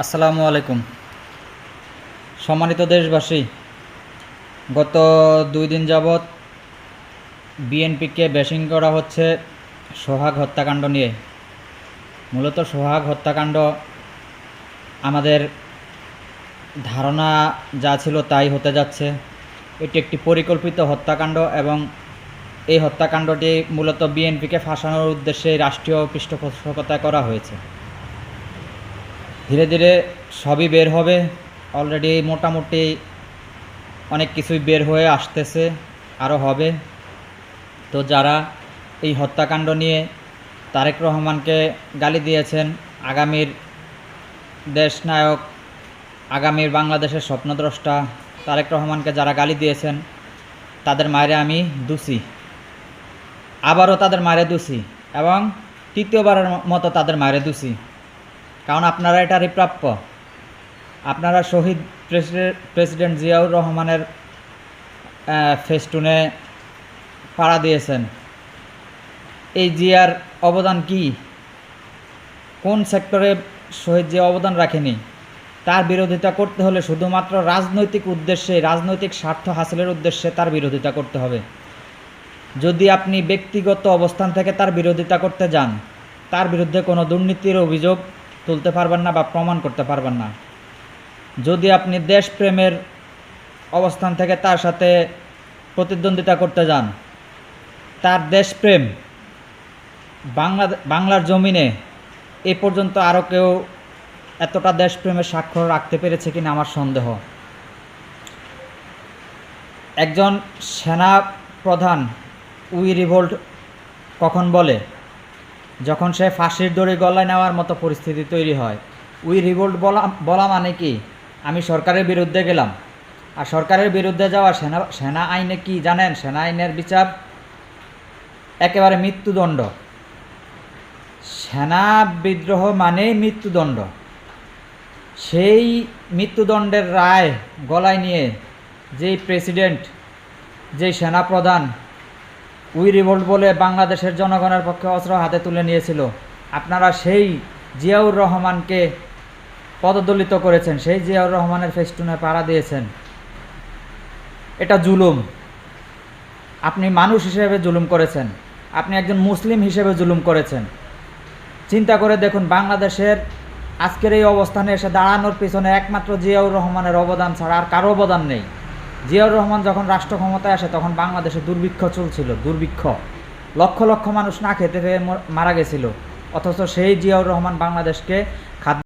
আসসালামু আলাইকুম। সম্মানিত দেশবাসী, গত 2 দিন যাবৎ বিএনপিকে ব্যাশিং করা হচ্ছে সোহাগ হত্যাকাণ্ড নিয়ে। মূলত সোহাগ হত্যাকাণ্ড আমাদের ধারণা যা ছিল তাই হতে যাচ্ছে। এটি একটি পরিকল্পিত হত্যাকাণ্ড এবং এই হত্যাকাণ্ডটি মূলত বিএনপিকে ফাঁসানোর উদ্দেশ্যে রাষ্ট্রীয় পৃষ্ঠপোষকতায় করা হয়েছে। ধীরে ধীরে সবই বের হবে। অলরেডি মোটামুটি অনেক কিছুই বের হয়ে আসতেছে, আরও হবে। তো যারা এই হত্যাকাণ্ড নিয়ে তারেক রহমানকে গালি দিয়েছেন, আগামীর দেশনায়ক, আগামীর বাংলাদেশের স্বপ্নদ্রষ্টা তারেক রহমানকে যারা গালি দিয়েছেন, তাদের মায়েরে আমি দুষি, আবারও তাদের মায়েরে দুষি এবং তৃতীয়বারের মতো তাদের মায়েরে দুষি। কারণ আপনারা এটারই প্রাপ্য। আপনারা শহীদ প্রেসিডেন্ট জিয়াউর রহমানের ফেস্টুনে পাড়া দিয়েছেন। এই জিয়ার অবদান কি? কোন সেক্টরে শহীদ জিয়া অবদান রাখেনি? তার বিরোধিতা করতে হলে শুধুমাত্র রাজনৈতিক উদ্দেশ্যে, রাজনৈতিক স্বার্থ হাসিলের উদ্দেশ্যে তার বিরোধিতা করতে হবে। যদি আপনি ব্যক্তিগত অবস্থান থেকে তার বিরোধিতা করতে যান, তার বিরুদ্ধে কোনো দুর্নীতির অভিযোগ তুলতে পারবেন না বা প্রমাণ করতে পারবেন না। যদি আপনি দেশপ্রেমের অবস্থান থেকে তার সাথে প্রতিদ্বন্দ্বিতা করতে যান, তার দেশপ্রেম বাংলার জমিনে এ পর্যন্ত আরও কেউ এতটা দেশপ্রেমের স্বাক্ষর রাখতে পেরেছে কিনা আমার সন্দেহ। একজন সেনা প্রধান উই রিভোল্ট কখন বলে? যখন সে ফাঁসির দড়ি গলায় নেওয়ার মতো পরিস্থিতি তৈরি হয়। উই রিভোল্ট বলা মানে কি? আমি সরকারের বিরুদ্ধে গেলাম। আর সরকারের বিরুদ্ধে যাওয়া সেনা আইনে কি জানেন? সেনা আইনের বিচার একেবারে মৃত্যুদণ্ড। সেনা বিদ্রোহ মানেই মৃত্যুদণ্ড। সেই মৃত্যুদণ্ডের রায় গলায় নিয়ে যেই প্রেসিডেন্ট, যেই সেনাপ্রধান উই রিভোল্ট বলে বাংলাদেশের জনগণের পক্ষে অস্ত্র হাতে তুলে নিয়েছিল, আপনারা সেই জিয়াউর রহমানকে পদদলিত করেছেন, সেই জিয়াউর রহমানের ফেস্টুনে পাড়া দিয়েছেন। এটা জুলুম। আপনি মানুষ হিসেবে জুলুম করেছেন, আপনি একজন মুসলিম হিসেবে জুলুম করেছেন। চিন্তা করে দেখুন, বাংলাদেশের আজকের এই অবস্থানে এসে দাঁড়ানোর পিছনে একমাত্র জিয়াউর রহমানের অবদান ছাড়া আর কারো অবদান নেই। জিয়াউর রহমান যখন রাষ্ট্র ক্ষমতায় আসে তখন বাংলাদেশে দুর্ভিক্ষ চলছিল, দুর্ভিক্ষ। লক্ষ লক্ষ মানুষ না খেতে পেয়ে মারা গেছিল। অথচ সেই জিয়াউর রহমান বাংলাদেশকে খাদ্য